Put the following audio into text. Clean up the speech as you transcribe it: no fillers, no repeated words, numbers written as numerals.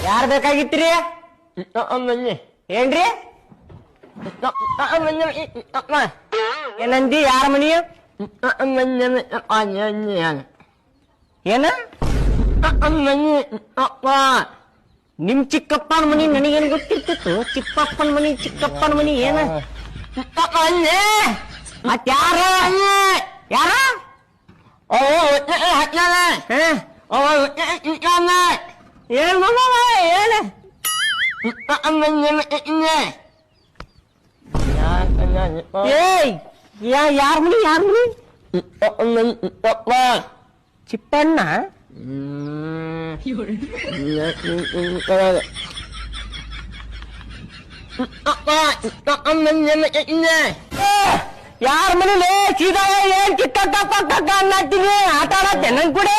ಯಾರ್ ಬೇಕಾಗಿತ್ರಿ? ಏನ್ರಿ ಏನಂದಿ? ಯಾರ ಮನಿ? ಏನ ನಿಮ್ ಚಿಕ್ಕಪ್ಪನ ಮನಿ ನನಗೇನ್ ಗೊತ್ತಿರ್ತಿತ್ತು? ಚಿಕ್ಕಪ್ಪನ ಮನಿ ಚಿಕ್ಕಪ್ಪನ ಮನಿ ಏನ? ಮತ್ ಯಾರ ಯಾರ ಏನ್ ಏನ ಏಯ್ ಯಾರ ಮನಿ ಯಾರ ಮನಿ? ಚಿಪ್ಪಣ್ಣ ಯಾರ ಮನೇಲಿ ಸೀದಾ ಏನ್ ಚಿಕ್ಕ ಅನ್ನತ್ತೀನಿ ಆಟ ಆಡತ್ತೆ ನನ್ ಕೂಡ